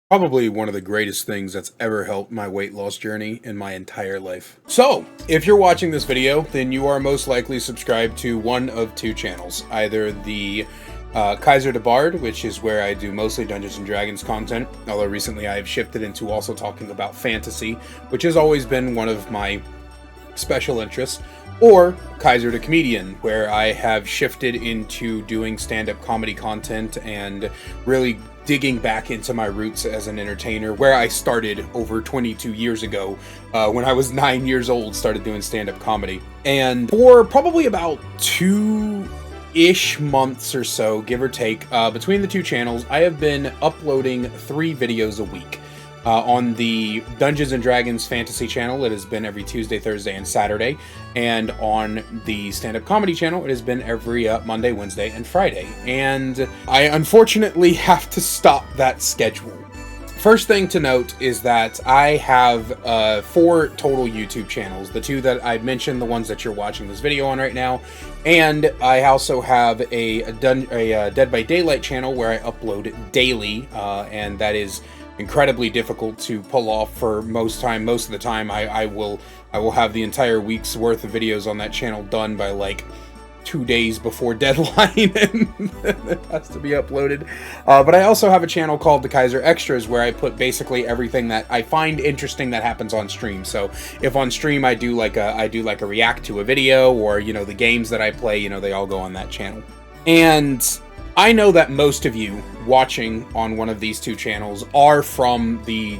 Probably one of the greatest things that's ever helped my weight loss journey in my entire life. So, if you're watching this video, then you are most likely subscribed to one of two channels. Either the Kaiser de Bard, which is where I do mostly Dungeons & Dragons content, although recently I have shifted into also talking about fantasy, which has always been one of my special interests, or Kaiser the Comedian, where I have shifted into doing stand-up comedy content and really digging back into my roots as an entertainer, where I started over 22 years ago, when I was 9 years old, started doing stand-up comedy. And for probably about 2-ish months or so, give or take, between the two channels, I have been uploading 3 videos a week. On the Dungeons & Dragons Fantasy channel, it has been every Tuesday, Thursday, and Saturday. And on the stand-up comedy channel, it has been every Monday, Wednesday, and Friday. And I unfortunately have to stop that schedule. First thing to note is that I have 4 total YouTube channels. The 2 that I mentioned, the ones that you're watching this video on right now. And I also have a Dead by Daylight channel where I upload daily, and that is incredibly difficult to pull off for most of the time. I will have the entire week's worth of videos on that channel done by like 2 days before deadline, and it has to be uploaded. But I also have a channel called the Kaiser Extras, where I put basically everything that I find interesting that happens on stream. So if on stream I do like a react to a video, or the games that I play, they all go on that channel. And I know that most of you watching on one of these 2 channels are from the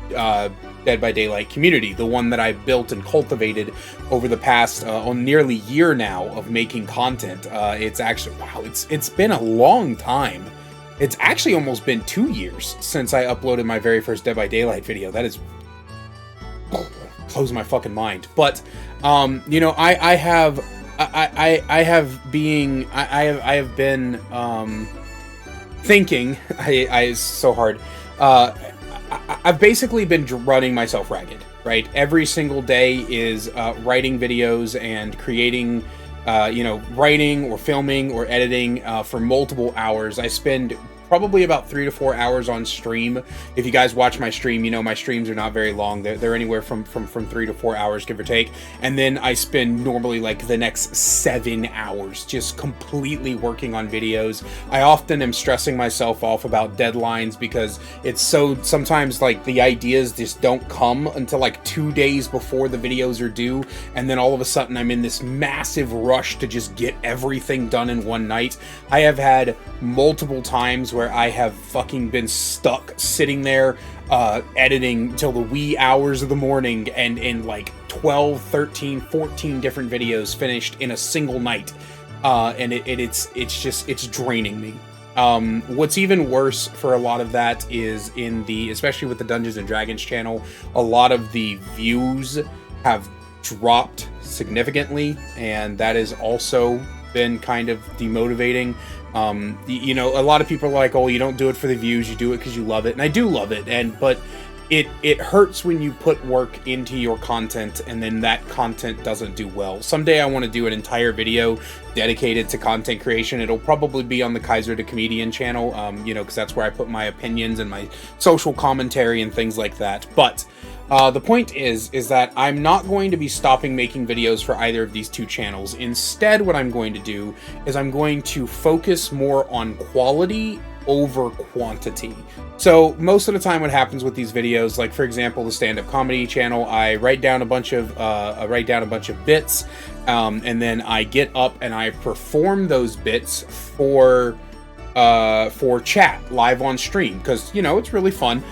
Dead by Daylight community, the one that I've built and cultivated over the past nearly year now of making content. It's actually, wow, it's been a long time. It's actually almost been 2 years since I uploaded my very first Dead by Daylight video. That is blows my fucking mind. But I have been thinking. It's so hard. I've basically been running myself ragged, right? Every single day is writing videos and creating, writing or filming or editing for multiple hours. I spend probably about 3 to 4 hours on stream. If you guys watch my stream, my streams are not very long. They're anywhere from 3 to 4 hours, give or take. And then I spend normally like the next 7 hours just completely working on videos. I often am stressing myself off about deadlines because it's so, sometimes like the ideas just don't come until like 2 days before the videos are due. And then all of a sudden I'm in this massive rush to just get everything done in one night. I have had multiple times where I have fucking been stuck sitting there editing till the wee hours of the morning, and in like 12, 13, 14 different videos finished in a single night. And it's draining me. What's even worse for a lot of that is especially with the Dungeons & Dragons channel, a lot of the views have dropped significantly, and that has also been kind of demotivating. A lot of people are like, oh, you don't do it for the views, you do it because you love it. And I do love it, but it hurts when you put work into your content and then that content doesn't do well. Someday I want to do an entire video dedicated to content creation. It'll probably be on the Kaiser the Comedian channel, because that's where I put my opinions and my social commentary and things like that. But the point is that I'm not going to be stopping making videos for either of these 2 channels. Instead, what I'm going to do is I'm going to focus more on quality over quantity. So most of the time what happens with these videos, like for example the stand-up comedy channel, I write down a bunch of bits, and then I get up and I perform those bits for chat live on stream, because it's really fun.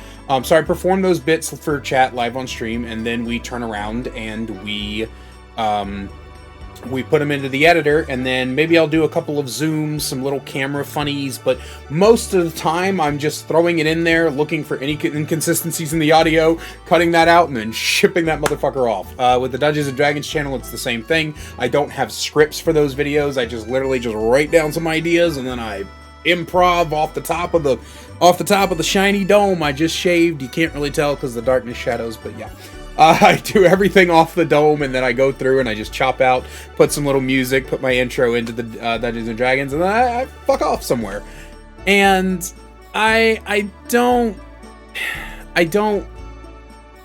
So I perform those bits for chat live on stream, and then we turn around and we put them into the editor, and then maybe I'll do a couple of zooms, some little camera funnies, but most of the time I'm just throwing it in there, looking for any inconsistencies in the audio, cutting that out, and then shipping that motherfucker off. With the Dungeons & Dragons channel, it's the same thing. I don't have scripts for those videos. I just literally just write down some ideas, and then I improv off the top of the shiny dome. I just shaved. You can't really tell because the darkness shadows, but yeah. I do everything off the dome, and then I go through and I just chop out, put some little music, put my intro into the Dungeons and Dragons, and then I fuck off somewhere. And I don't I don't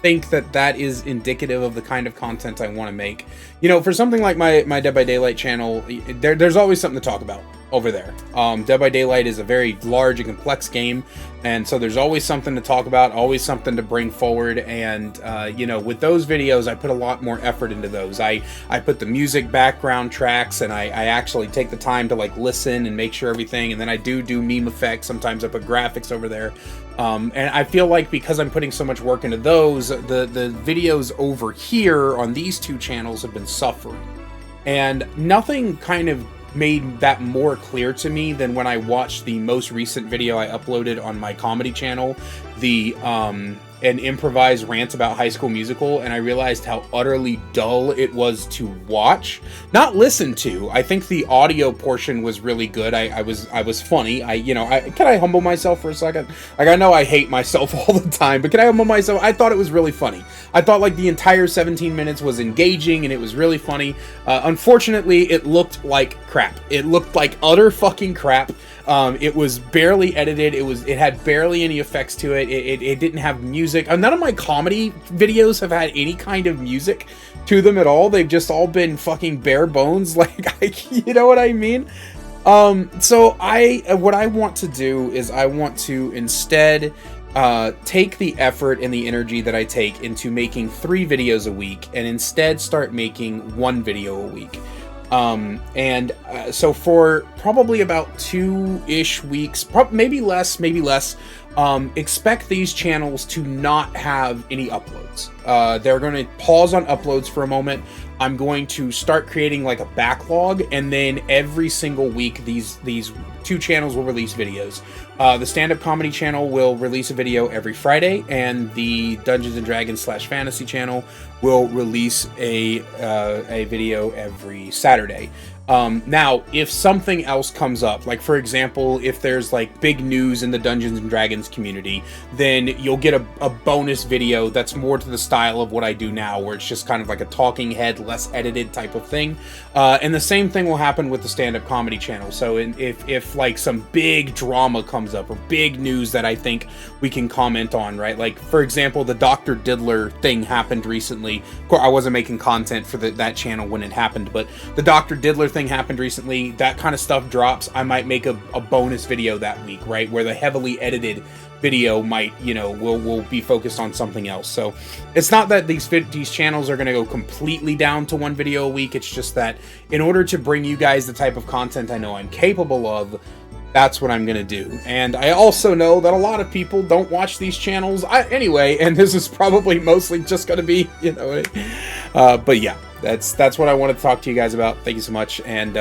think that that is indicative of the kind of content I want to make. You know, for something like my Dead by Daylight channel, there's always something to talk about over there. Dead by Daylight is a very large and complex game, and so there's always something to talk about, always something to bring forward. And you know, with those videos, I put a lot more effort into those. I put the music background tracks, and I actually take the time to like listen and make sure everything, and then I do meme effects. Sometimes I put graphics over there. And I feel like because I'm putting so much work into those, the videos over here on these two channels have been suffering. And nothing kind of made that more clear to me than when I watched the most recent video I uploaded on my comedy channel, an improvised rant about High School Musical, and I realized how utterly dull it was to watch, not listen to. I think the audio portion was really good. I was funny. Can I humble myself for a second? Like, I know I hate myself all the time, but can I humble myself? I thought it was really funny. I thought like the entire 17 minutes was engaging and it was really funny. Unfortunately, it looked like crap. It looked like utter fucking crap. It was barely edited. It had barely any effects to it. It didn't have music. None of my comedy videos have had any kind of music to them at all. They've just all been fucking bare bones. Like, you know what I mean? So what I want to do is I want to instead take the effort and the energy that I take into making 3 videos a week and instead start making 1 video a week. So for probably about 2-ish weeks, maybe less, expect these channels to not have any uploads. They're going to pause on uploads for a moment. I'm going to start creating like a backlog, and then every single week these 2 channels will release videos. The stand-up comedy channel will release a video every Friday, and the Dungeons and Dragons / fantasy channel will release a video every Saturday. Now, if something else comes up, like for example, if there's like big news in the Dungeons and Dragons community, then you'll get a bonus video that's more to the style of what I do now, where it's just kind of like a talking head, less edited type of thing. And the same thing will happen with the stand-up comedy channel. So if like some big drama comes up or big news that I think we can comment on, right? Like for example, the Dr. Diddler thing happened recently. Of course, I wasn't making content for that channel when it happened, but the Dr. Diddler thing happened recently. That kind of stuff drops. I might make a bonus video that week, right? Where the heavily edited video might, will be focused on something else. So it's not that these channels are going to go completely down to 1 video a week. It's just that in order to bring you guys the type of content I know I'm capable of, that's what I'm going to do. And I also know that a lot of people don't watch these channels anyway, and this is probably mostly just going to be, but yeah, that's what I wanted to talk to you guys about. Thank you so much. And